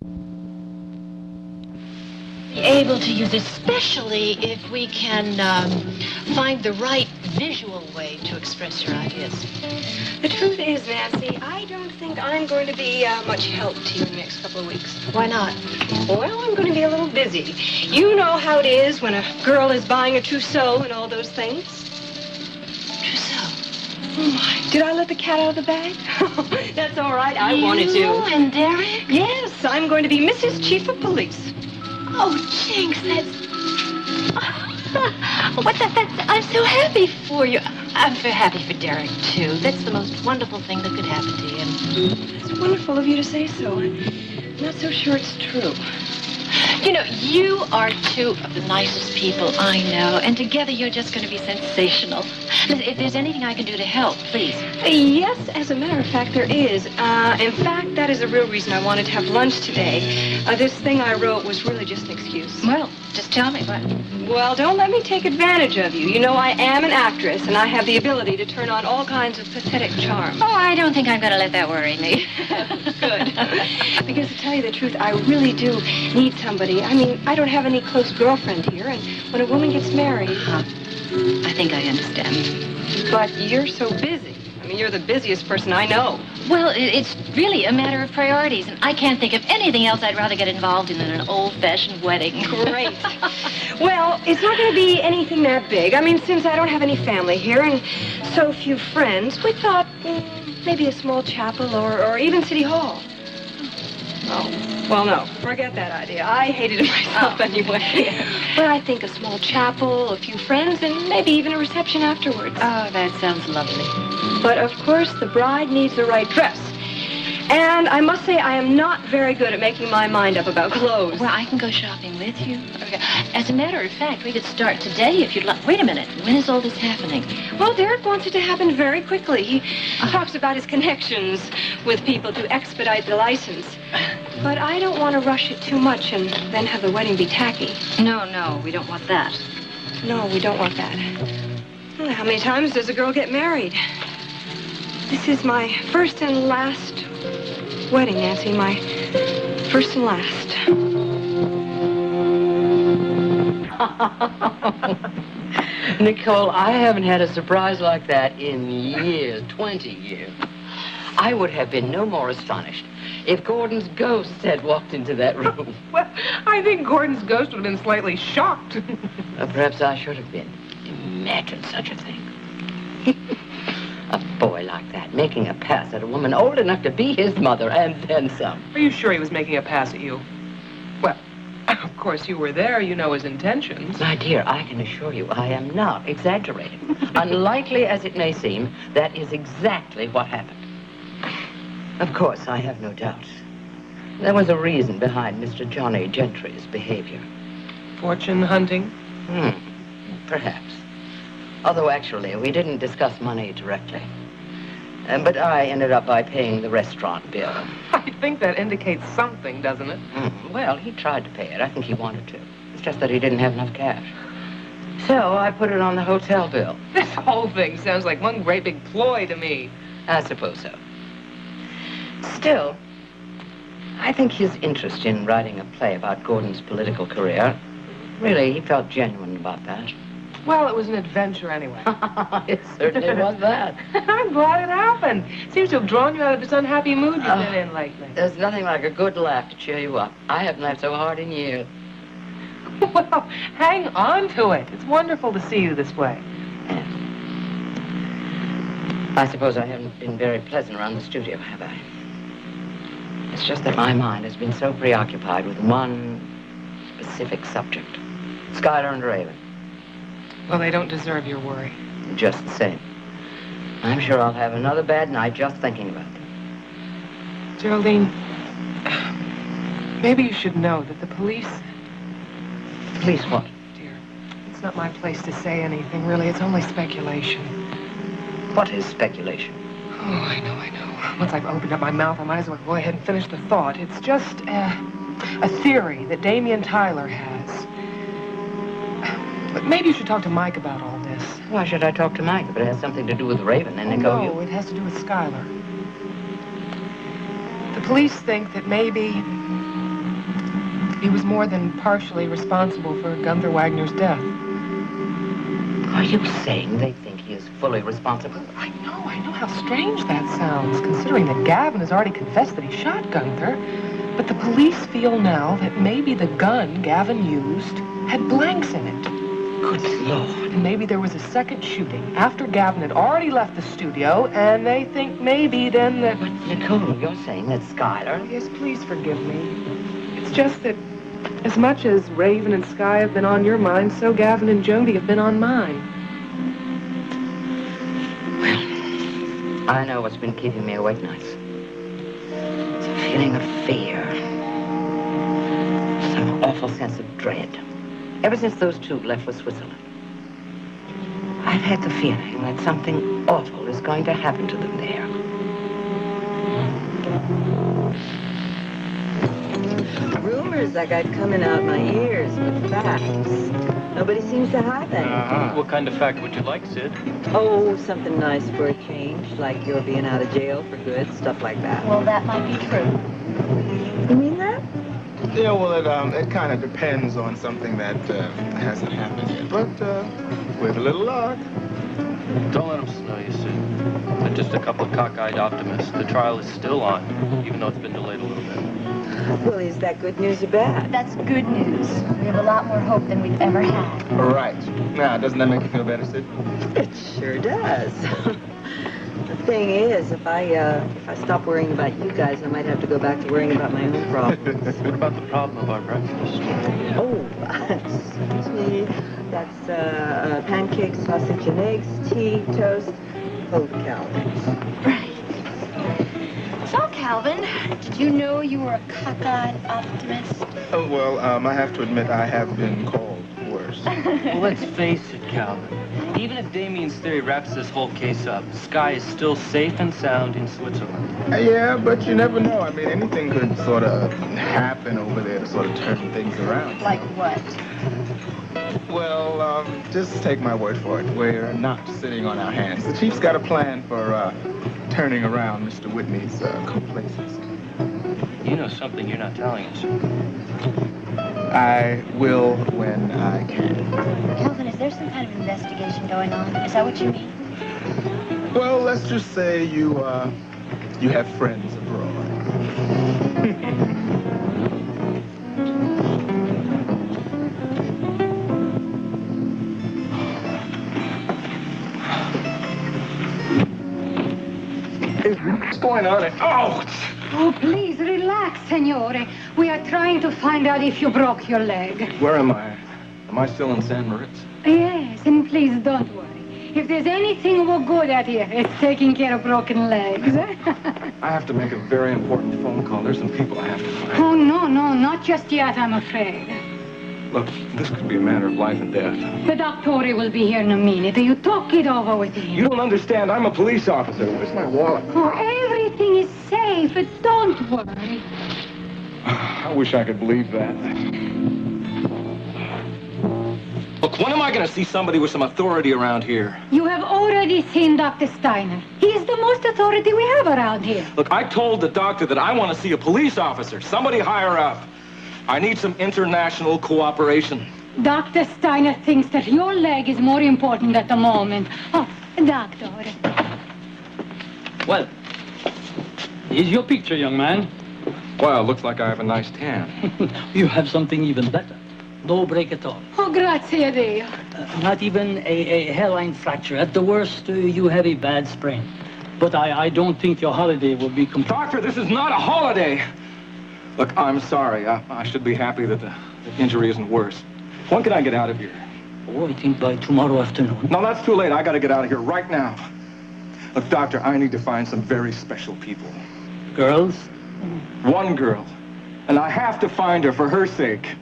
Be able to use, especially if we can find the right visual way to express your ideas. The truth is, Nancy, I don't think I'm going to be much help to you in the next couple of weeks. Why not? Well, I'm going to be a little busy. You know how it is when a girl is buying a trousseau and all those things. Trousseau? Oh, my. Did I let the cat out of the bag? That's all right. I wanted to. You and Derek? Yes, I'm going to be Mrs. Chief of Police. Oh, Jinx, that's... I'm so happy for you. I'm so happy for Derek, too. That's the most wonderful thing that could happen to him. It's wonderful of you to say so. I'm not so sure it's true. You know, you are two of the nicest people I know, and together you're just going to be sensational. Listen, if there's anything I can do to help, please. Yes, as a matter of fact, there is. In fact, that is the real reason I wanted to have lunch today. This thing I wrote was really just an excuse. Well, just tell me what. Well, don't let me take advantage of you. You know, I am an actress, and I have the ability to turn on all kinds of pathetic charm. Oh, I don't think I'm going to let that worry me. Good. Because to tell you the truth, I really do need somebody. I mean, I don't have any close girlfriend here, and when a woman gets married... I think I understand. But you're so busy. I mean, you're the busiest person I know. Well, it's really a matter of priorities, and I can't think of anything else I'd rather get involved in than an old-fashioned wedding. Great. Well, it's not going to be anything that big. I mean, since I don't have any family here and so few friends, we thought maybe a small chapel or even City Hall. Oh, well, no. Forget that idea. I hated it myself anyway. But I think a small chapel, a few friends, and maybe even a reception afterwards. Oh, that sounds lovely. But, of course, the bride needs the right dress. And I must say I am not very good at making my mind up about clothes. Well, I can go shopping with you. As a matter of fact, we could start today if you'd like. Wait a minute. When is all this happening? Well, Derek wants it to happen very quickly. He talks about his connections with people to expedite the license. But I don't want to rush it too much and then have the wedding be tacky. No, we don't want that. No, we don't want that. Well, how many times does a girl get married? This is my first and last wedding, Nancy. My first and last. Nicole, I haven't had a surprise like that in years, 20 years. I would have been no more astonished if Gordon's ghost had walked into that room. Well, I think Gordon's ghost would have been slightly shocked. Perhaps I should have been. Imagine such a thing. A boy like that making a pass at a woman old enough to be his mother and then some. Are you sure he was making a pass at you? Well, of course you were there. You know his intentions. My dear, I can assure you I am not exaggerating. Unlikely as it may seem, that is exactly what happened. Of course, I have no doubts. There was a reason behind Mr. Johnny Gentry's behavior. Fortune hunting? Perhaps. Although, actually, we didn't discuss money directly. But I ended up by paying the restaurant bill. I think that indicates something, doesn't it? Well, he tried to pay it. I think he wanted to. It's just that he didn't have enough cash. So I put it on the hotel bill. This whole thing sounds like one great big ploy to me. I suppose so. Still, I think his interest in writing a play about Gordon's political career, really, he felt genuine about that. Well, it was an adventure anyway. It certainly was that. I'm glad it happened. Seems to have drawn you out of this unhappy mood you've been in lately. There's nothing like a good laugh to cheer you up. I haven't laughed so hard in years. Well, hang on to it. It's wonderful to see you this way. Yeah. I suppose I haven't been very pleasant around the studio, have I? It's just that my mind has been so preoccupied with one specific subject. Skylar and Raven. Well, they don't deserve your worry. Just the same. I'm sure I'll have another bad night just thinking about them. Geraldine, maybe you should know that the police... Police what? Dear, it's not my place to say anything, really. It's only speculation. What is speculation? Oh, I know. Once I've opened up my mouth, I might as well go ahead and finish the thought. It's just a theory that Damien Tyler has. But maybe you should talk to Mike about all this. Why should I talk to Mike if it has something to do with Raven and Nicole? No, it has to do with Skylar. The police think that maybe He was more than partially responsible for Gunther Wagner's death. Are you saying they think he is fully responsible? I know how strange that sounds, considering that Gavin has already confessed that he shot Gunther. But the police feel now that maybe the gun Gavin used had blanks in it. Good Lord. And maybe there was a second shooting after Gavin had already left the studio, and they think maybe then that... But, Nicole, you're saying that Skylar... Yes, please forgive me. It's just that as much as Raven and Sky have been on your mind, so Gavin and Jody have been on mine. Well, I know what's been keeping me awake nights. It's a feeling of fear. Some awful sense of dread. Ever since those two left for Switzerland, I've had the feeling that something awful is going to happen to them there. Rumors I got coming out my ears with facts. Nobody seems to hide anything. What kind of fact would you like, Sid? Oh, something nice for a change, like you're being out of jail for good, stuff like that. Well, that might be true. You mean that? Yeah, well, it kind of depends on something that hasn't happened yet. But with a little luck. Don't let them smell you, Sid. They're just a couple of cockeyed optimists. The trial is still on, even though it's been delayed a little bit. Well, is that good news or bad? That's good news. We have a lot more hope than we've ever had. Right. Now, doesn't that make you feel better, Sid? It sure does. The thing is, if I stop worrying about you guys, I might have to go back to worrying about my own problems. What about the problem of our breakfast? Oh, excuse me. That's pancakes, sausage and eggs, tea, toast, 0 calories. Right. So, Calvin, did you know you were a cockeyed optimist? Oh, well, I have to admit I have been called worse. Well, let's face it, Calvin. Even if Damien's theory wraps this whole case up, Sky is still safe and sound in Switzerland. Yeah, but you never know. I mean, anything could sort of happen over there to sort of turn things around. Like what? Well, just take my word for it. We're not sitting on our hands. The chief's got a plan for turning around Mr. Whitney's complacency. You know something you're not telling us. I will when I can. Calvin, is there some kind of investigation going on? Is that what you mean? Well, let's just say you have friends abroad. What's going on? Oh! Oh, please, relax, Signore. We are trying to find out if you broke your leg. Where am I? Am I still in San Moritz? Yes, and please don't worry. If there's anything we're good at here, it's taking care of broken legs. I have to make a very important phone call. There's some people I have to find. Oh, no, not just yet, I'm afraid. Look, this could be a matter of life and death. The doctor will be here in a minute. You talk it over with him. You don't understand. I'm a police officer. Where's my wallet? Oh, everything is safe. Don't worry. I wish I could believe that. Look, when am I going to see somebody with some authority around here? You have already seen Dr. Steiner. He is the most authority we have around here. Look, I told the doctor that I want to see a police officer, somebody higher up. I need some international cooperation. Dr. Steiner thinks that your leg is more important at the moment. Oh, doctor. Well, here's your picture, young man. Well, looks like I have a nice tan. You have something even better. No break at all. Oh, grazie a Dio. Not even a hairline fracture. At the worst, you have a bad sprain. But I don't think your holiday will be complete. Doctor, this is not a holiday. Look, I'm sorry. I should be happy that the injury isn't worse. When can I get out of here? Oh, I think by tomorrow afternoon. No, that's too late. I got to get out of here right now. Look, Doctor, I need to find some very special people. Girls? One girl. And I have to find her for her sake.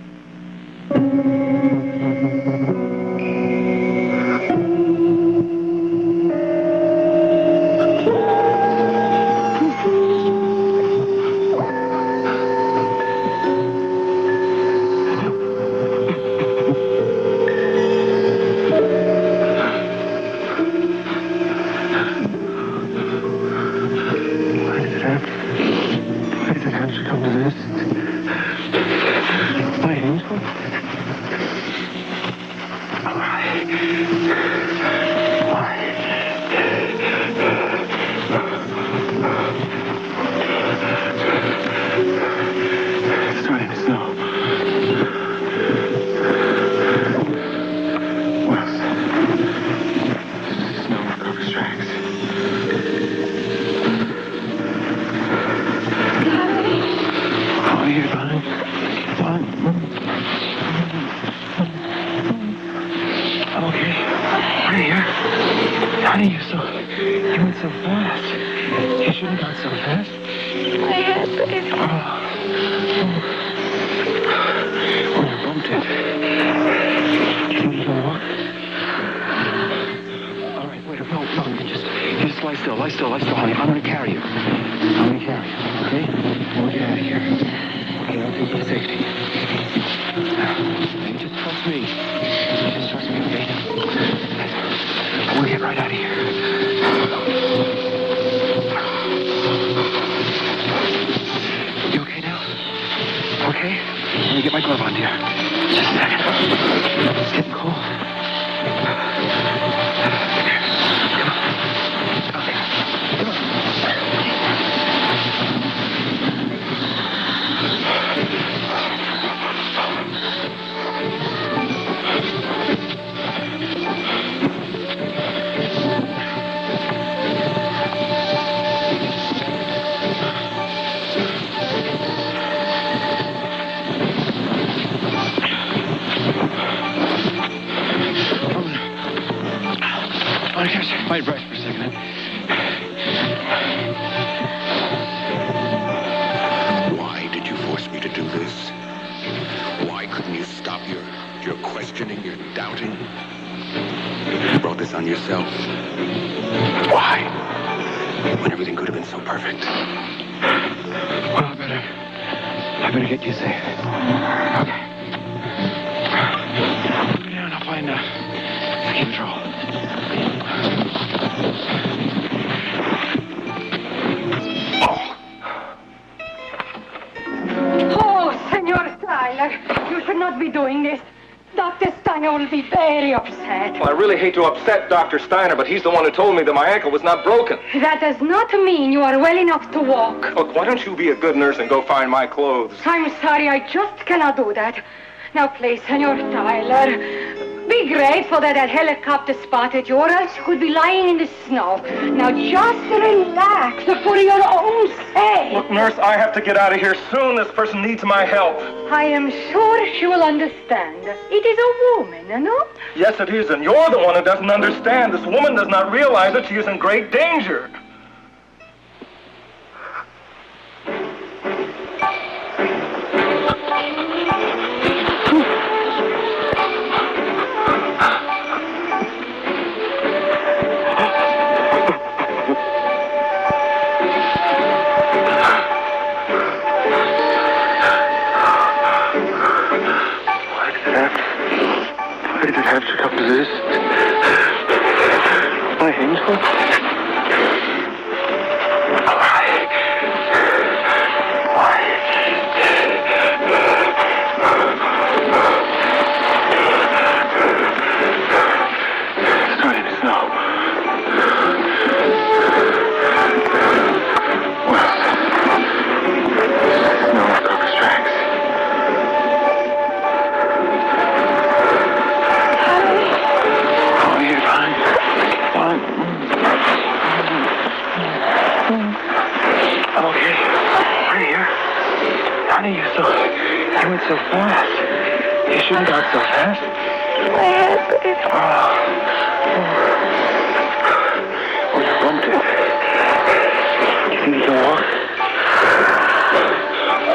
you bumped it. You think you can walk? All right, wait, no, you just lie still, honey. I'm gonna carry you. Okay? We'll get out of here. Okay, I'll take you to safety. Now, you just trust me. Okay? We'll get right out of here. You okay now? Okay? Let me get my glove on, dear. Just a second. It's getting cold. Come on. Okay. Come on. My breath for a second. Why did you force me to do this? Why couldn't you stop your questioning, your doubting? You brought this on yourself. Why? When everything could have been so perfect. Well, I better get you safe. Okay. Go down, I'll find ski patrol. Oh, Senor Tyler, you should not be doing this. Dr. Steiner will be very upset. Well, I really hate to upset Dr. Steiner, but he's the one who told me that my ankle was not broken. That does not mean you are well enough to walk. Look, why don't you be a good nurse and go find my clothes? I'm sorry, I just cannot do that. Now, please, Senor Tyler, be grateful that helicopter spotted you, or else you could be lying in the snow. Now, just relax for your own sake. Look, nurse, I have to get out of here soon. This person needs my help. I am sure she will understand. It is a woman, no? Yes, it is, and you're the one who doesn't understand. This woman does not realize that she is in great danger. Why did it have to come to this? My angel? You went so fast. You shouldn't have gone so fast. My head, baby. Oh, you bumped it. You think you can walk?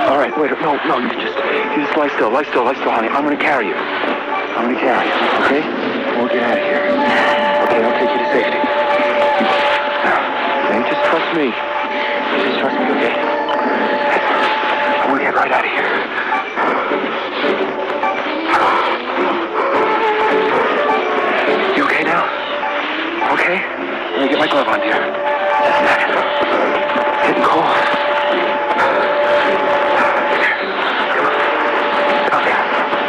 All right, wait, no, you just lie still, honey. I'm gonna carry you. Okay? We'll get out of here. Okay, I'll take you to safety. Now, you just trust me. Okay? We'll get right out of here. You okay now? Okay? Let me get my glove on, dear. Just a second. It's getting cold.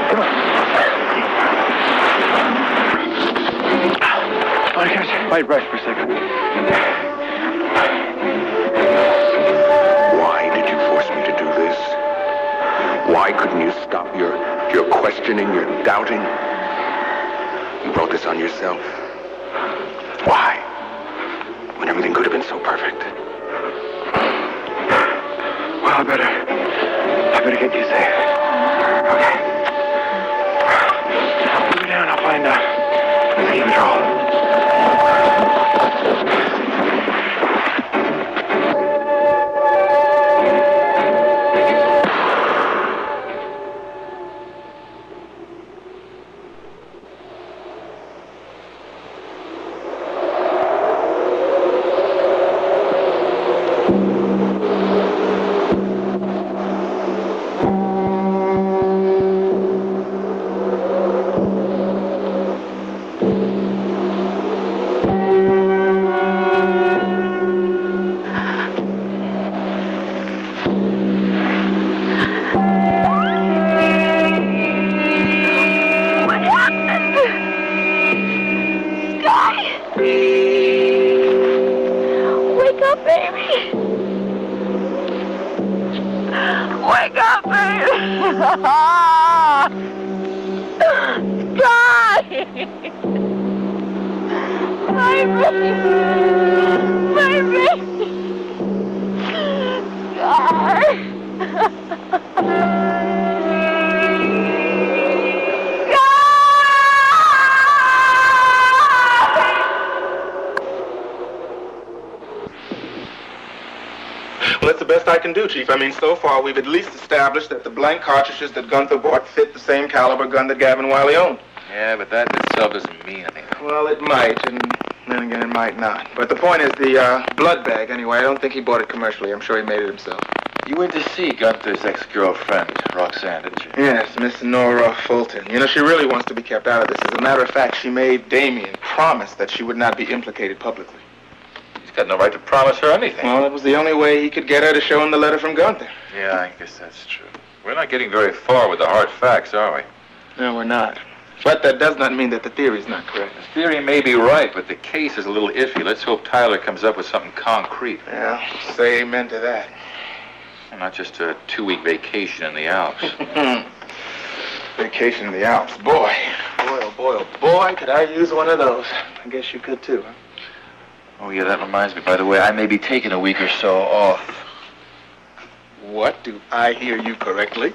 Come on. Oh, I catch my breath for a second. Why did you force me to do this? Why couldn't you stop your questioning, your doubting? You brought this on yourself. Why? When everything could have been so perfect. Well, I better get you safe. Okay. Go down, I'll find ski patrol. wake up, baby. Sky! My baby! My baby! Sky! Well, that's the best I can do, Chief. I mean, so far, we've at least established that the blank cartridges that Gunther bought fit the same caliber gun that Gavin Wiley owned. Yeah, but that in itself doesn't mean anything. Well, it might, and then again, it might not. But the point is the blood bag, anyway. I don't think he bought it commercially. I'm sure he made it himself. You went to see Gunther's ex-girlfriend, Roxanne, didn't you? Yes, Miss Nora Fulton. You know, she really wants to be kept out of this. As a matter of fact, she made Damien promise that she would not be implicated publicly. He's got no right to promise her anything. Well, it was the only way he could get her to show him the letter from Gunther. Yeah, I guess that's true. We're not getting very far with the hard facts, are we? No, we're not. But that does not mean that the theory's not correct. The theory may be right, but the case is a little iffy. Let's hope Tyler comes up with something concrete. Yeah, say amen to that. Not just a 2-week vacation in the Alps. Vacation in the Alps. Boy, oh boy, could I use one of those. I guess you could too, huh? Oh, yeah, that reminds me. By the way, I may be taking a week or so off. What? Do I hear you correctly?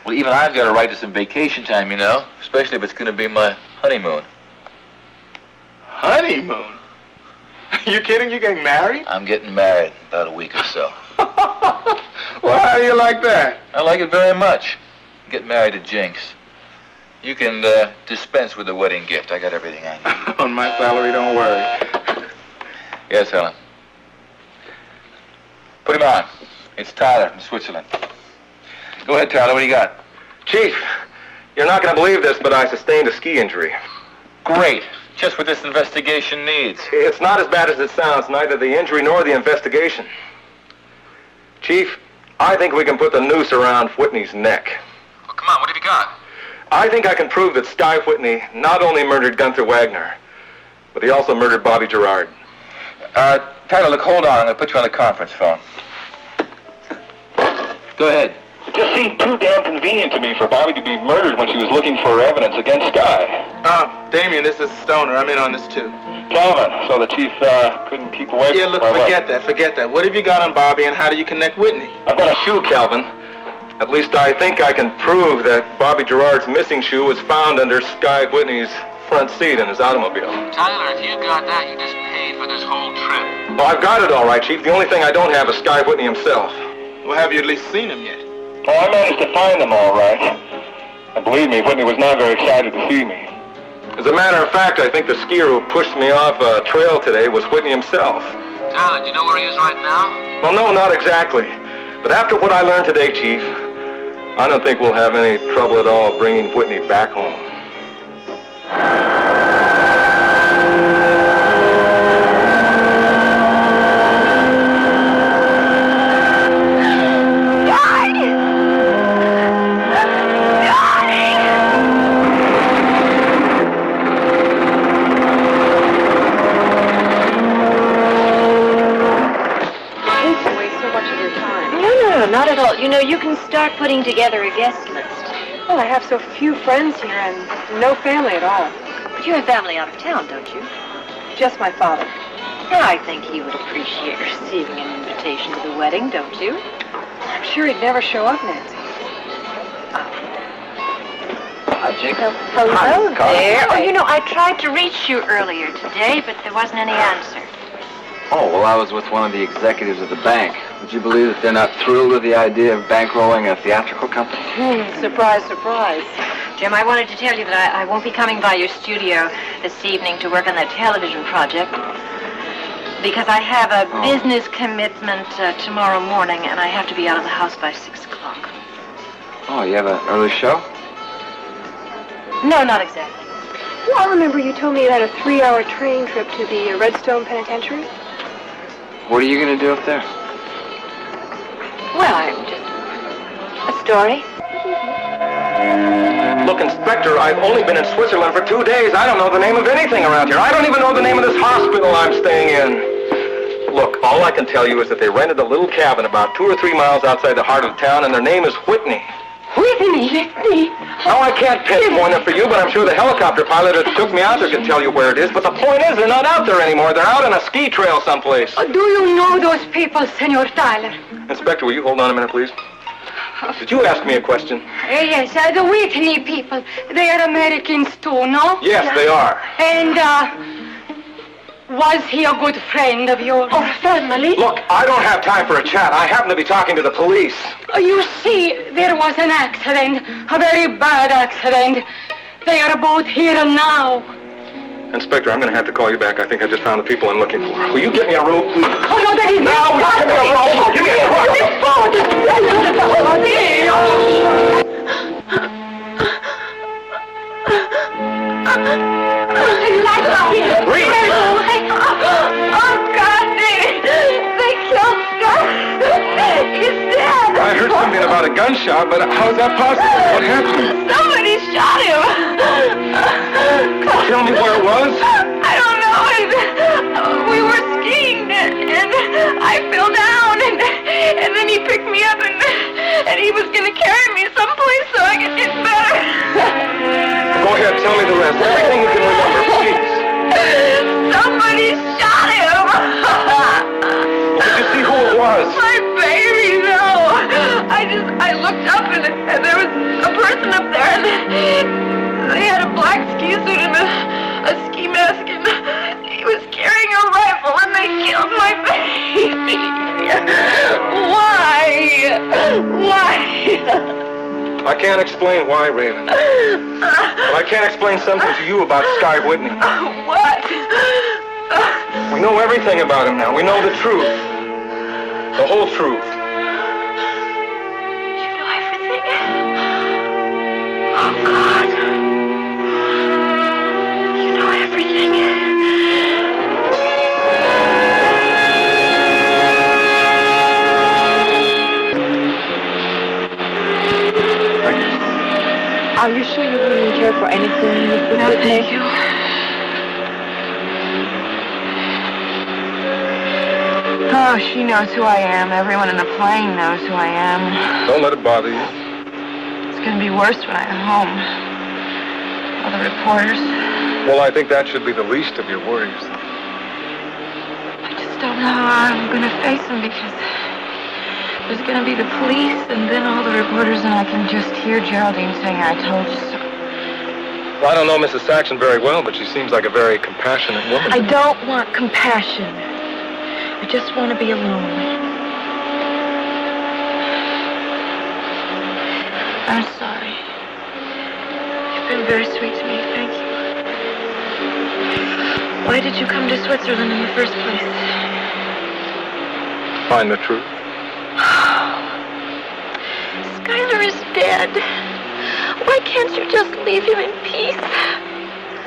Well, even I've got a right to some vacation time, you know, especially if it's going to be my honeymoon. Honeymoon? Are you kidding? You getting married? I'm getting married in about a week or so. Well, how do you like that? I like it very much. Get married to Jinx. You can dispense with the wedding gift. I got everything I need. On my salary, don't worry. Yes, Helen. Put him on. It's Tyler from Switzerland. Go ahead, Tyler. What do you got? Chief, you're not going to believe this, but I sustained a ski injury. Great. Just what this investigation needs. It's not as bad as it sounds, neither the injury nor the investigation. Chief, I think we can put the noose around Whitney's neck. Well, come on. What have you got? I think I can prove that Sky Whitney not only murdered Gunther Wagner, but he also murdered Bobby Gerard. Tyler, look, hold on. I'm going to put you on the conference phone. Go ahead. It just seemed too damn convenient to me for Bobby to be murdered when she was looking for evidence against Sky. Damien, this is Stoner. I'm in on this, too. Calvin, so the chief couldn't keep away from Yeah, look, forget that. What have you got on Bobby, and how do you connect Whitney? I've got a shoe, Calvin. At least I think I can prove that Bobby Gerard's missing shoe was found under Sky Whitney's front seat in his automobile. Tyler, if you got that, you just paid for this whole trip. Oh, I've got it all right, Chief. The only thing I don't have is Sky Whitney himself. Well, have you at least seen him yet? Oh, I managed to find them all right. And believe me, Whitney was not very excited to see me. As a matter of fact, I think the skier who pushed me off a trail today was Whitney himself. Tyler, do you know where he is right now? Well, no, not exactly. But after what I learned today, Chief, I don't think we'll have any trouble at all bringing Whitney back home. Not at all. You know, you can start putting together a guest list. Well, I have so few friends here and no family at all. But you have family out of town, don't you? Just my father. I think he would appreciate receiving an invitation to the wedding, don't you? I'm sure he'd never show up, Nancy. Hi, Jake. Hello there. Oh, you know, I tried to reach you earlier today, but there wasn't any answer. Oh, well, I was with one of the executives of the bank. Would you believe that they're not thrilled with the idea of bankrolling a theatrical company? Surprise, surprise. Jim, I wanted to tell you that I won't be coming by your studio this evening to work on that television project because I have a business commitment tomorrow morning, and I have to be out of the house by 6 o'clock. Oh, you have an early show? No, not exactly. Well, I remember you told me you had a 3-hour train trip to the Redstone Penitentiary. What are you going to do up there? Well, I'm just... a story. Look, Inspector, I've only been in Switzerland for 2 days. I don't know the name of anything around here. I don't even know the name of this hospital I'm staying in. Look, All I can tell you is that they rented a little cabin about 2 or 3 miles outside the heart of town, and their name is Whitney. Whitney. Now, I can't pinpoint it for you, but I'm sure the helicopter pilot that took me out there can tell you where it is. But the point is, they're not out there anymore. They're out on a ski trail someplace. Do you know those people, Senor Tyler? Inspector, will you hold on a minute, please? Did you ask me a question? Yes, the Whitney people. They are Americans too, no? Yes, they are. And, was he a good friend of yours? Or family? Look, I don't have time for a chat. I happen to be talking to the police. You see, there was an accident, a very bad accident. They are both here now. Inspector, I'm going to have to call you back. I think I just found the people I'm looking for. Will you get me a rope, please? Oh, no, that is now, give me a rope. Give me a Oh, God, they killed Scott. He's dead. I heard something about a gunshot, but how is that possible? What happened? Somebody shot him. Tell me where it was. I don't know. We were skiing, and I fell down, and then he picked me up, and he was going to carry me someplace so I could get better. Go ahead, tell me the rest. Everything you can remember, please. Somebody shot him. Did you see who it was? My baby, no. I looked up, and there was a person up there, and they had a black ski suit and a ski mask, and he was carrying a rifle, and they killed my baby. Why? I can't explain why, Raven. But I can't explain something to you about Sky Whitney. What? We know everything about him now. We know the truth. The whole truth. You know everything? Oh, God. You know everything. Are you sure you wouldn't care for anything with No, thank you. Oh, she knows who I am. Everyone in the plane knows who I am. Don't let it bother you. It's going to be worse when I'm home. All the reporters. Well, I think that should be the least of your worries. I just don't know how I'm going to face them because there's going to be the police and then all the reporters, and I can just hear Geraldine saying, I told you so. Well, I don't know Mrs. Saxon very well, but she seems like a very compassionate woman. I don't want compassion. I just want to be alone. I'm sorry. You've been very sweet to me. Thank you. Why did you come to Switzerland in the first place? Find the truth. Skylar is dead. Why can't you just leave him in peace?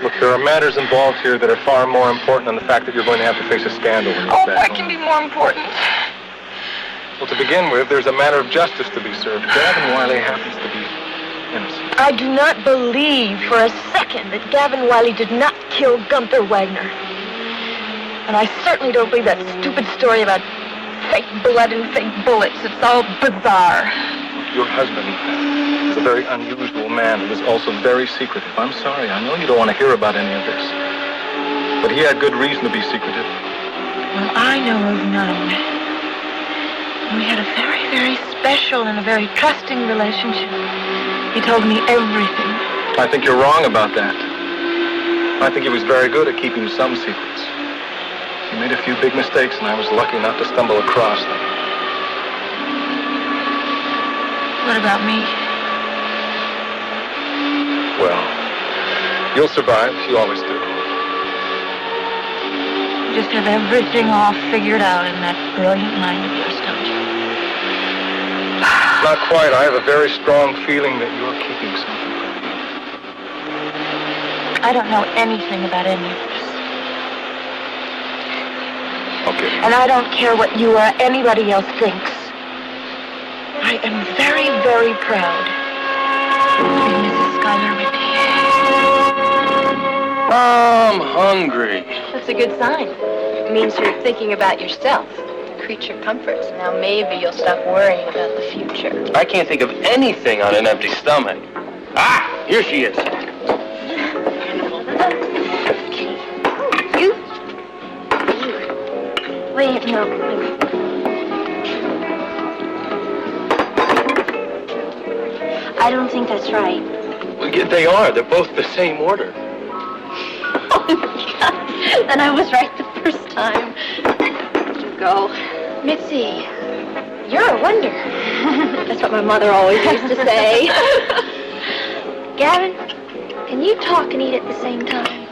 Look, there are matters involved here that are far more important than the fact that you're going to have to face a scandal. Oh, what can be more important? Well, to begin with, there's a matter of justice to be served. Gavin Wiley happens to be innocent. I do not believe for a second that Gavin Wiley did not kill Gunther Wagner. And I certainly don't believe that stupid story about fake blood and fake bullets. It's all bizarre. Your husband is a very unusual man who is also very secretive. I'm sorry, I know you don't want to hear about any of this. But he had good reason to be secretive. Well, I know of none. We had a very, very special and a very trusting relationship. He told me everything. I think you're wrong about that. I think he was very good at keeping some secrets. He made a few big mistakes, and I was lucky not to stumble across them. What about me? Well, you'll survive. You always do. You just have everything all figured out in that brilliant mind of yours, don't you? Not quite. I have a very strong feeling that you're keeping something from me. I don't know anything about any of this. Okay. And I don't care what you or anybody else thinks. I am very, very proud to be Mrs. Skylar Whitney. I'm hungry. That's a good sign. It means you're thinking about yourself, creature comforts. Now maybe you'll stop worrying about the future. I can't think of anything on an empty stomach. Ah, here she is. Wait, no. I don't think that's right. Well, yeah, they are. They're both the same order. Oh, God. Then I was right the first time. Go. Mitzi, you're a wonder. That's what my mother always used to say. Gavin, can you talk and eat at the same time?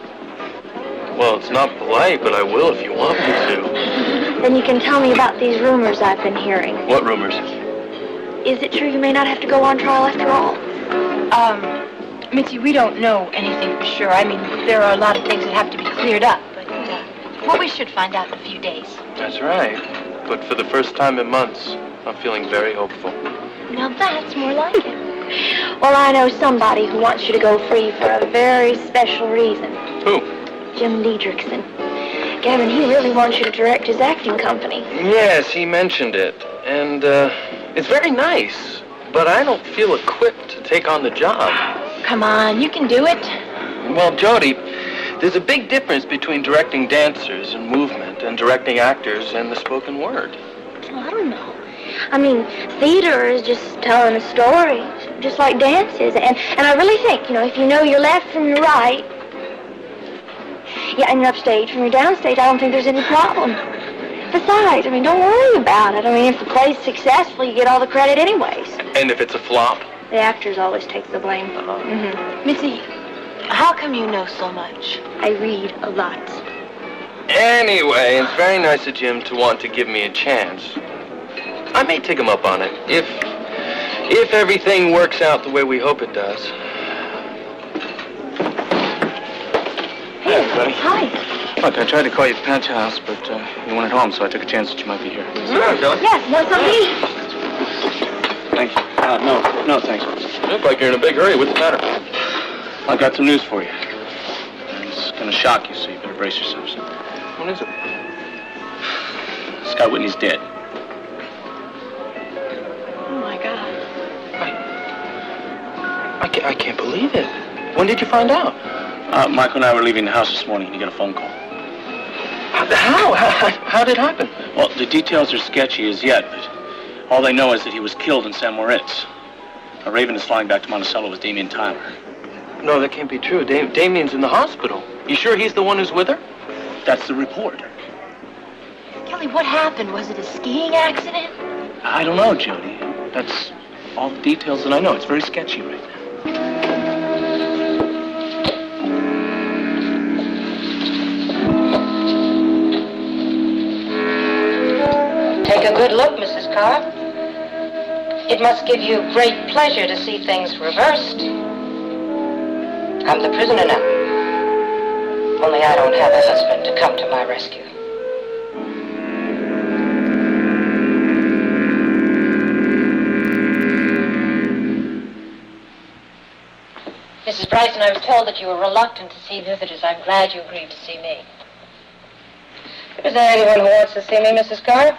Well, it's not polite, but I will if you want me to. Then you can tell me about these rumors I've been hearing. What rumors? Is it true you may not have to go on trial after all? Mitzi, we don't know anything for sure. I mean, there are a lot of things that have to be cleared up, but, well, we should find out in a few days. That's right. But for the first time in months, I'm feeling very hopeful. Now that's more like it. Well, I know somebody who wants you to go free for a very special reason. Who? Jim Diedrichson. Gavin, he really wants you to direct his acting company. Yes, he mentioned it. And, it's very nice. But I don't feel equipped to take on the job. Come on, you can do it. Well, Jody, there's a big difference between directing dancers and movement and directing actors and the spoken word. Well, I don't know. I mean, theater is just telling a story, just like dance is. And I really think, you know, if you know your left from your right, yeah, and you're upstage from your downstage, I don't think there's any problem. Besides, I mean, don't worry about it. I mean, if the play's successful, you get all the credit anyways. And if it's a flop? The actors always take the blame. Mitzi, how come you know so much? I read a lot. Anyway, it's very nice of Jim to want to give me a chance. I may take him up on it, if everything works out the way we hope it does. Hey, everybody. Hi. Look, I tried to call you at Pat's house, but you weren't at home, so I took a chance that you might be here. Sit down, Billy. Yes, want something? Thank you. No, thanks. You look like you're in a big hurry. What's the matter? I've got some news for you. It's going to shock you, so you better brace yourselves. What is it? Scott Whitney's dead. Oh, my God. I can't believe it. When did you find out? Michael and I were leaving the house this morning to get a phone call. How? How did it happen? Well, the details are sketchy as yet, but all they know is that he was killed in San Moritz. A Raven is flying back to Monticello with Damien Tyler. No, that can't be true. Damien's in the hospital. You sure he's the one who's with her? That's the report. Kelly, what happened? Was it a skiing accident? I don't know, Jody. That's all the details that I know. It's very sketchy right now. Take a good look, Mrs. Carr. It must give you great pleasure to see things reversed. I'm the prisoner now. Only I don't have a husband to come to my rescue. Mrs. Bryson, I was told that you were reluctant to see visitors. I'm glad you agreed to see me. Is there anyone who wants to see me, Mrs. Carr?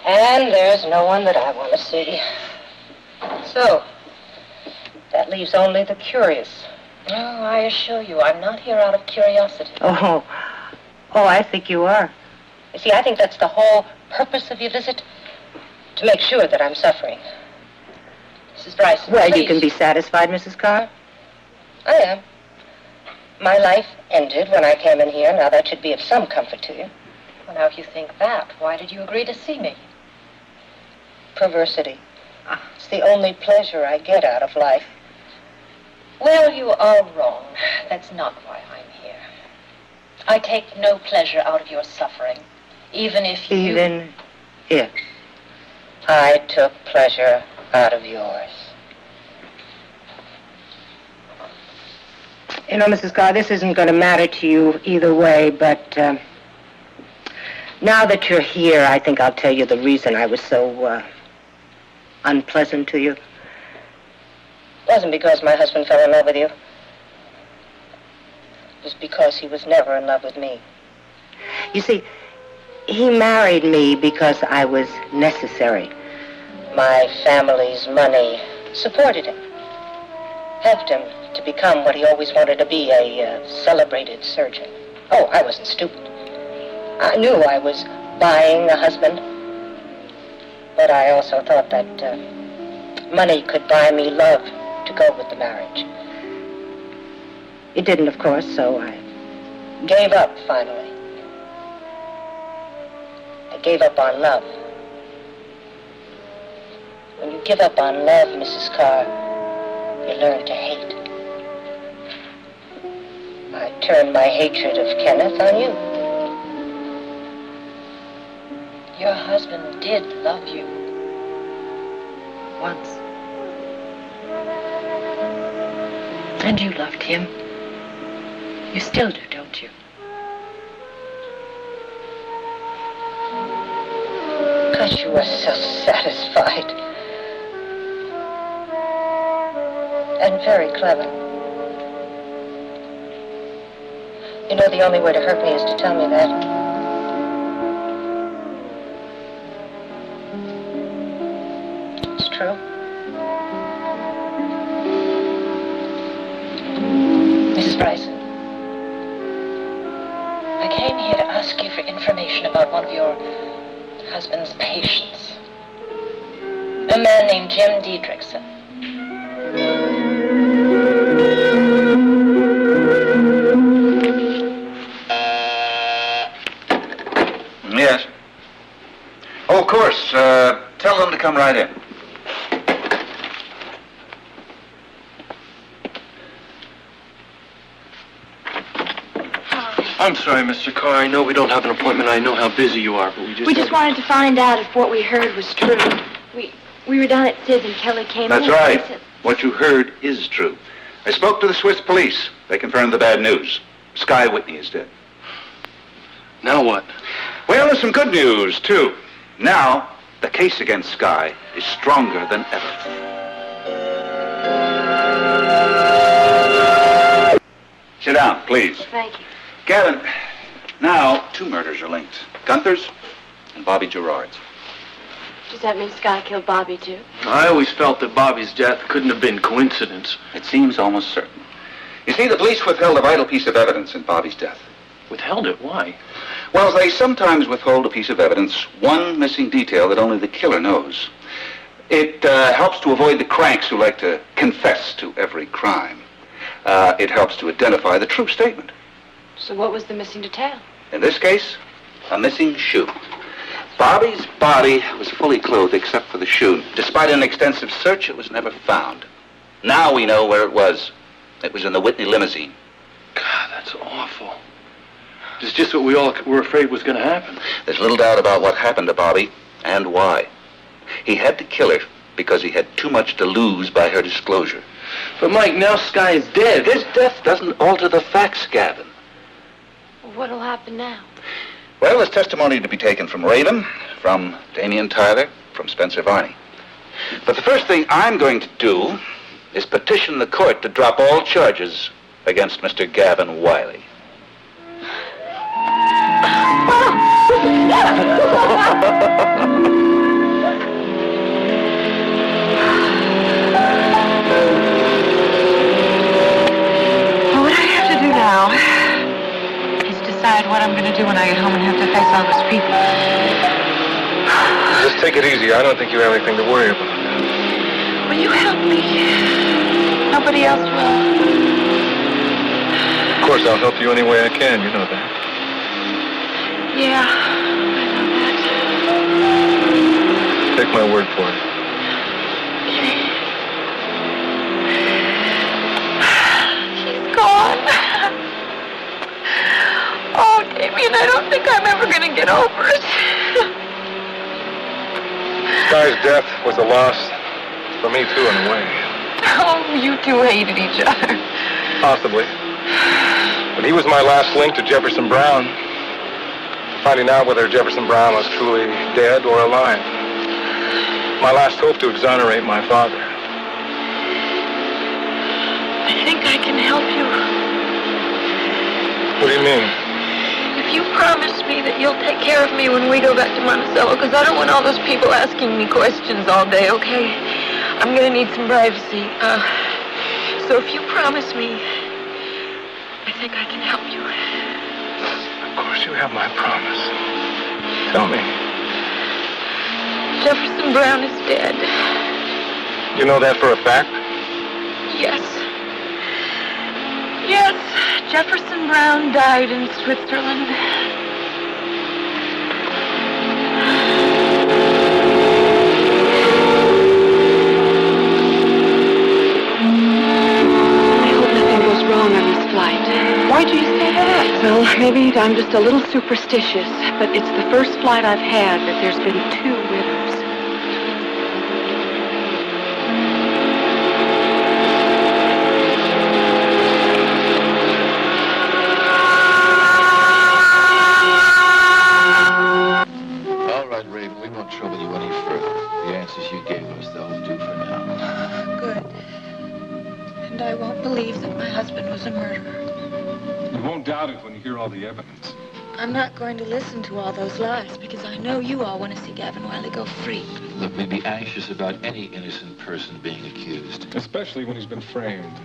And there's no one that I want to see. So, that leaves only the curious. No, I assure you, I'm not here out of curiosity. Oh, I think you are. You see, I think that's the whole purpose of your visit, to make sure that I'm suffering. Mrs. Bryson, Well, please. you can be satisfied, Mrs. Carr? I am. My life ended when I came in here. Now, that should be of some comfort to you. Well, now, if you think that, why did you agree to see me? Perversity. It's the only pleasure I get out of life. Well, you are wrong. That's not why I'm here. I take no pleasure out of your suffering, even if you... Even if. I took pleasure out of yours. You know, Mrs. Carr, this isn't going to matter to you either way, but now that you're here, I think I'll tell you the reason I was so unpleasant to you. It wasn't because my husband fell in love with you. It was because he was never in love with me. You see, he married me because I was necessary. My family's money supported him, helped him to become what he always wanted to be, a celebrated surgeon. Oh, I wasn't stupid. I knew I was buying a husband, but I also thought that money could buy me love to go with the marriage. It didn't, of course, so I gave up finally. I gave up on love. When you give up on love, Mrs. Carr, you learn to hate. I turned my hatred of Kenneth on you. Your husband did love you. Once. And you loved him. You still do, don't you? Because you were so satisfied. And very clever. You know, the only way to hurt me is to tell me that. It's true. Mrs. Bryson, I came here to ask you for information about one of your husband's patients. A man named Jim Diedrichson. Yes. Oh, of course. Tell them to come right in. I'm sorry, Mr. Carr. I know we don't have an appointment. I know how busy you are, but We just wanted to find out if what we heard was true. We were down at Sid's and Kelly came in. That's right. What you heard is true. I spoke to the Swiss police. They confirmed the bad news. Sky Whitney is dead. Now what? Well, there's some good news, too. Now, the case against Sky is stronger than ever. Sit down, please. Thank you. Gavin, now 2 murders are linked. Gunther's and Bobby Gerard's. Does that mean Sky killed Bobby, too? I always felt that Bobby's death couldn't have been coincidence. It seems almost certain. You see, the police withheld a vital piece of evidence in Bobby's death. Withheld it? Why? Well, they sometimes withhold a piece of evidence, one missing detail that only the killer knows. It helps to avoid the cranks who like to confess to every crime. It helps to identify the true statement. So what was the missing detail? In this case, a missing shoe. Bobby's body was fully clothed except for the shoe. Despite an extensive search, it was never found. Now we know where it was. It was in the Whitney limousine. God, that's awful. It's just what we all were afraid was going to happen. There's little doubt about what happened to Bobby and why. He had to kill her because he had too much to lose by her disclosure. But Mike, now Sky is dead. His death doesn't alter the facts, Gavin. What'll happen now? Well, there's testimony to be taken from Raven, from Damian Tyler, from Spencer Varney. But the first thing I'm going to do is petition the court to drop all charges against Mr. Gavin Wiley. What I have to do now is decide what I'm going to do when I get home and have to face all those people. Just take it easy. I don't think you have anything to worry about. Will you help me? Nobody else will. Of course, I'll help you any way I can. You know that. Yeah, I know that. Take my word for it. He's gone. Oh, Damien, I don't think I'm ever going to get over it. Sky's death was a loss for me, too, in a way. Oh, you two hated each other. Possibly. But he was my last link to Jefferson Brown. Finding out whether Jefferson Brown was truly dead or alive. My last hope to exonerate my father. I think I can help you. What do you mean? If you promise me that you'll take care of me when we go back to Monticello? Because I don't want all those people asking me questions all day, okay? I'm going to need some privacy. So if you promise me, I think I can help you. Of course you have my promise. Tell me. Jefferson Brown is dead. You know that for a fact? Yes. Yes, Jefferson Brown died in Switzerland. I hope nothing goes wrong on this flight. Why'd you say that? Well, maybe I'm just a little superstitious, but it's the first flight I've had that there's been 2 widows. All right, Raven, we won't trouble you any further. The answers you gave us, they'll do for now. Good. And I won't believe that my husband was a murderer. You won't doubt it when you hear all the evidence. I'm not going to listen to all those lies because I know you all want to see Gavin Wiley go free. Look, we'd be anxious about any innocent person being accused. Especially when he's been framed.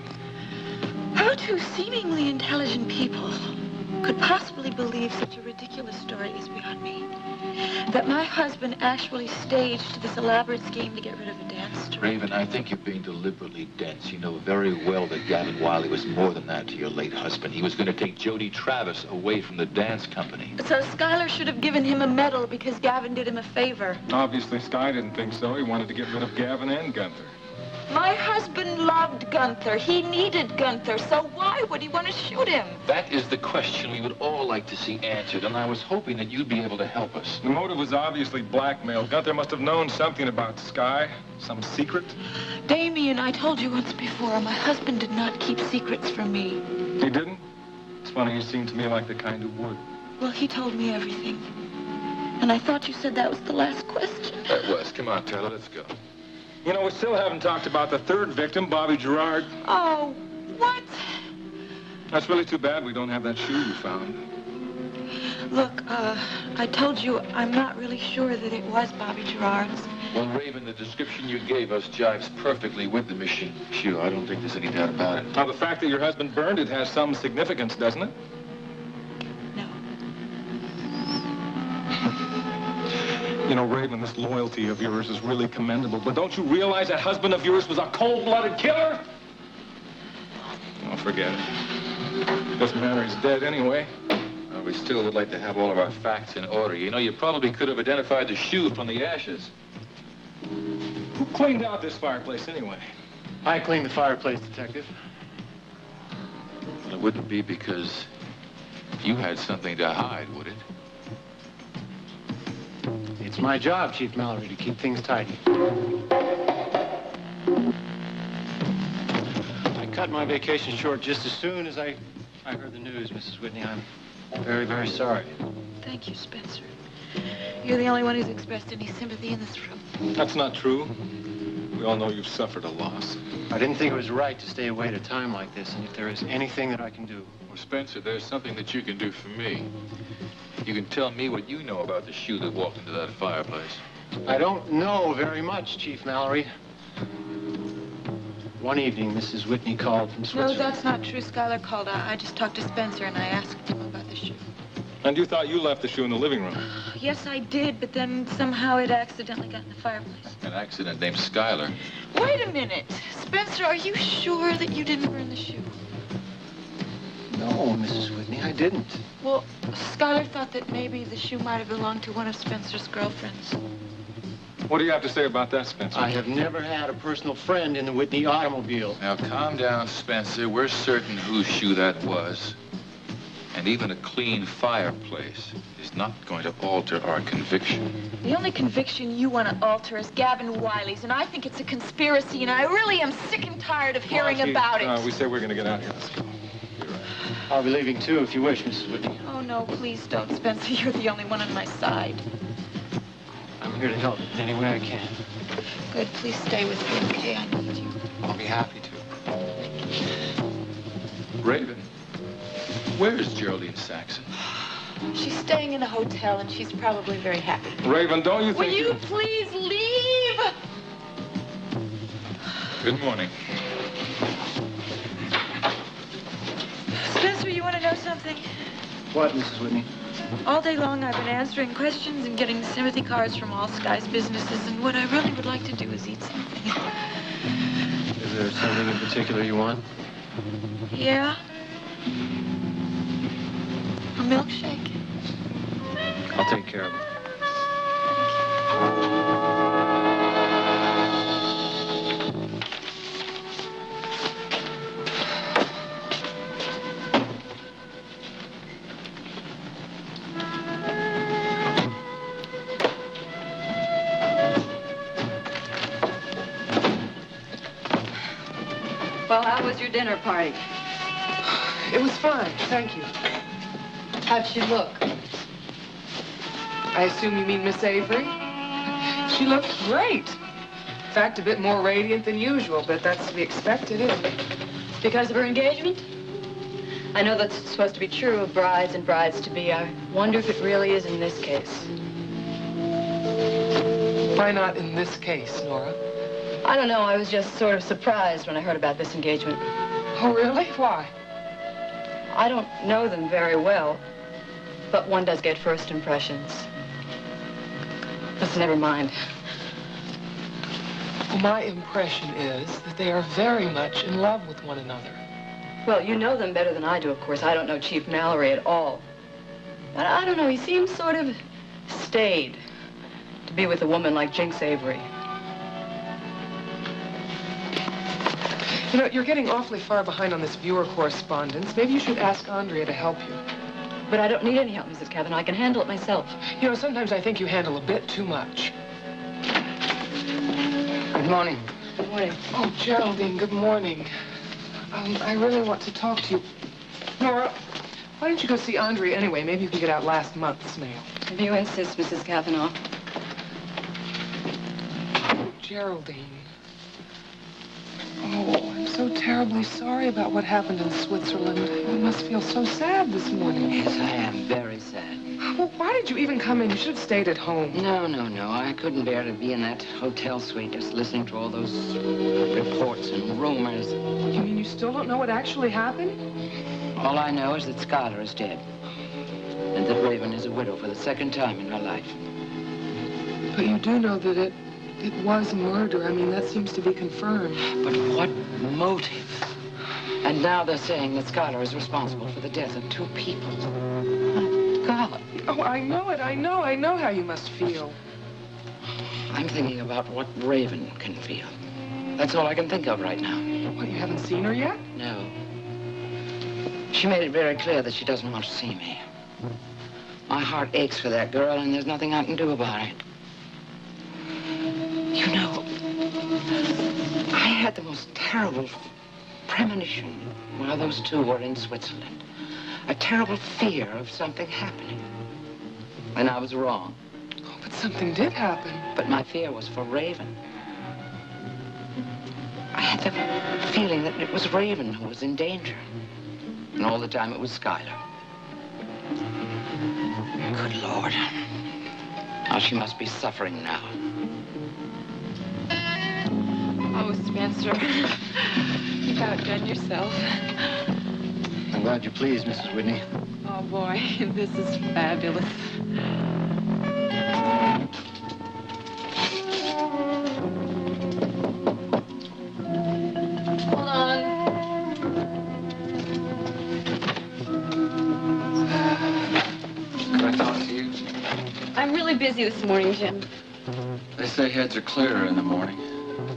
How 2 seemingly intelligent people could possibly believe such a ridiculous story is beyond me. That my husband actually staged this elaborate scheme to get rid of a dance troupe. Raven, I think you're being deliberately dense. You know very well that Gavin Wiley was more than that to your late husband. He was going to take Jody Travis away from the dance company. So Schuyler should have given him a medal because Gavin did him a favor. Obviously, Sky didn't think so. He wanted to get rid of Gavin and Gunther. My husband loved Gunther. He needed Gunther, so why would he want to shoot him? That is the question we would all like to see answered, and I was hoping that you'd be able to help us. The motive was obviously blackmail. Gunther must have known something about Sky, some secret. Damien, I told you once before, my husband did not keep secrets from me. He didn't? It's funny, you seem to me like the kind who would. Well, he told me everything. And I thought you said that was the last question. That was. Come on, Taylor, let's go. You know, we still haven't talked about the 3rd victim, Bobby Gerard. Oh, what? That's really too bad we don't have that shoe you found. Look, I told you I'm not really sure that it was Bobby Gerard's. Well, Raven, the description you gave us jives perfectly with the machine shoe. I don't think there's any doubt about it. Now, the fact that your husband burned it has some significance, doesn't it? You know, Raven, this loyalty of yours is really commendable, but don't you realize that husband of yours was a cold-blooded killer? Oh, forget it. Doesn't matter, he's dead anyway. Well, we still would like to have all of our facts in order. You know, you probably could have identified the shoe from the ashes. Who cleaned out this fireplace anyway? I cleaned the fireplace, Detective. Well, it wouldn't be because you had something to hide, would it? It's my job, Chief Mallory, to keep things tidy. I cut my vacation short just as soon as I heard the news, Mrs. Whitney. I'm very, very sorry. Thank you, Spencer. You're the only one who's expressed any sympathy in this room. That's not true. We all know you've suffered a loss. I didn't think it was right to stay away at a time like this, and if there is anything that I can do... Well, Spencer, there's something that you can do for me. You can tell me what you know about the shoe that walked into that fireplace. I don't know very much, Chief Mallory. One evening, Mrs. Whitney called from No, Switzerland. that's not true. Schuyler called. I just talked to Spencer and I asked him about the shoe. And you thought you left the shoe in the living room? Yes, I did, but then somehow it accidentally got in the fireplace. An accident named Schuyler. Wait a minute. Spencer, are you sure that you didn't burn the shoe? No, Mrs. Whitney, I didn't. Well, Schuyler thought that maybe the shoe might have belonged to one of Spencer's girlfriends. What do you have to say about that, Spencer? I have never had a personal friend in the Whitney automobile. Now, calm down, Spencer. We're certain whose shoe that was. And even a clean fireplace is not going to alter our conviction. The only conviction you want to alter is Gavin Wiley's, and I think it's a conspiracy, and I really am sick and tired of hearing about it. We say we're going to get out of here. Let's go. I'll be leaving, too, if you wish, Mrs. Whitney. Oh, no, please don't, Spencer. You're the only one on my side. I'm here to help in any way I can. Good. Please stay with me, okay? I need you. I'll be happy to. Raven, where is Geraldine Saxon? She's staying in a hotel, and she's probably very happy. Raven, don't you think... Will you please leave? Good morning. Spencer, you want to know something? What, Mrs. Whitney? All day long, I've been answering questions and getting sympathy cards from all Sky's businesses, and what I really would like to do is eat something. Is there something in particular you want? Yeah? A milkshake? I'll take care of it. Well, how was your dinner party? It was fine, thank you. How'd she look? I assume you mean Miss Avery? She looked great. In fact, a bit more radiant than usual, but that's to be expected, isn't it? Because of her engagement? I know that's supposed to be true of brides and brides-to-be. I wonder if it really is in this case. Why not in this case, Nora? I don't know. I was just sort of surprised when I heard about this engagement. Oh, really? Why? I don't know them very well, but one does get first impressions. Let's never mind. Well, my impression is that they are very much in love with one another. Well, you know them better than I do, of course. I don't know Chief Mallory at all. But I don't know, he seems sort of staid to be with a woman like Jinx Avery. You know, you're getting awfully far behind on this viewer correspondence. Maybe you should ask Andrea to help you. But I don't need any help, Mrs. Kavanaugh. I can handle it myself. You know, sometimes I think you handle a bit too much. Good morning. Good morning. Oh, Geraldine, good morning. I really want to talk to you. Nora, why don't you go see Andrea anyway? Maybe you can get out last month's mail. If you insist, Mrs. Kavanaugh. Oh, Geraldine. Oh, I'm so terribly sorry about what happened in Switzerland. You must feel so sad this morning. Yes, I am very sad. Well, why did you even come in? You should have stayed at home. No. I couldn't bear to be in that hotel suite just listening to all those reports and rumors. You mean you still don't know what actually happened? All I know is that Skylar is dead. And that Raven is a widow for the second time in her life. But you do know that it was murder. I mean, that seems to be confirmed. But what motive? And now they're saying that Skylar is responsible for the death of 2 people. Oh, God. Oh, I know it. I know how you must feel. I'm thinking about what Raven can feel. That's all I can think of right now. What, you haven't seen her yet? No. She made it very clear that she doesn't want to see me. My heart aches for that girl, and there's nothing I can do about it. You know, I had the most terrible premonition while those 2 were in Switzerland. A terrible fear of something happening. And I was wrong. Oh, but something did happen. But my fear was for Raven. I had the feeling that it was Raven who was in danger. And all the time it was Skylar. Good Lord. How she must be suffering now. Oh, Spencer. You've outdone yourself. I'm glad you're pleased, Mrs. Whitney. Oh, boy, this is fabulous. Hold on. Can I talk to you? I'm really busy this morning, Jim. They say heads are clearer in the morning.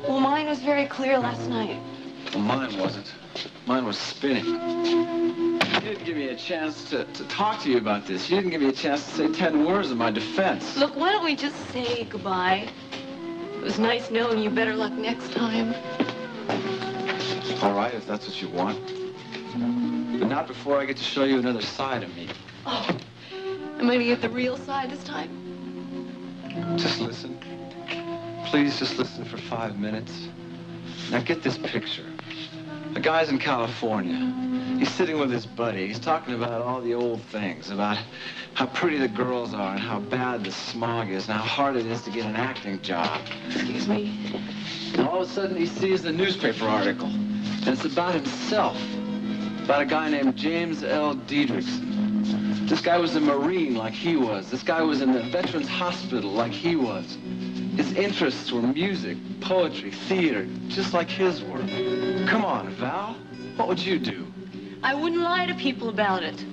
Well, mine was very clear last night. Well, mine wasn't. Mine was spinning. You didn't give me a chance to talk to you about this. You didn't give me a chance to say 10 words in my defense. Look, why don't we just say goodbye? It was nice knowing you. Better luck next time. All right, if that's what you want. But not before I get to show you another side of me. Oh, am I gonna get the real side this time? Just listen. Please just listen for 5 minutes. Now get this picture. The guy's in California. He's sitting with his buddy. He's talking about all the old things, about how pretty the girls are and how bad the smog is and how hard it is to get an acting job. Excuse me. And all of a sudden he sees the newspaper article, and it's about himself, about a guy named James L. Diedrichson. This guy was a Marine like he was. This guy was in the Veterans Hospital like he was. His interests were music, poetry, theater, just like his were. Come on, Val. What would you do? I wouldn't lie to people about it.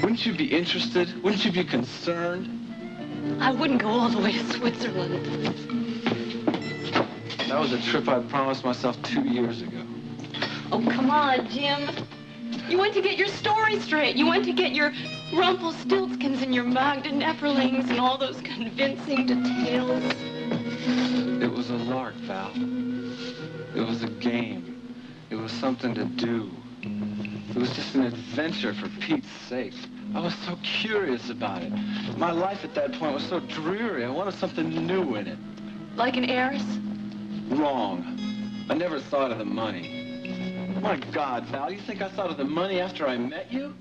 Wouldn't you be interested? Wouldn't you be concerned? I wouldn't go all the way to Switzerland. That was a trip I promised myself 2 years ago. Oh, come on, Jim. You went to get your story straight. You went to get your Rumpelstiltskins and your Magda Nepperlings and all those convincing details. It was a lark, Val. It was a game. It was something to do. It was just an adventure for Pete's sake. I was so curious about it. My life at that point was so dreary. I wanted something new in it. Like an heiress? Wrong. I never thought of the money. My God, Val, you think I thought of the money after I met you?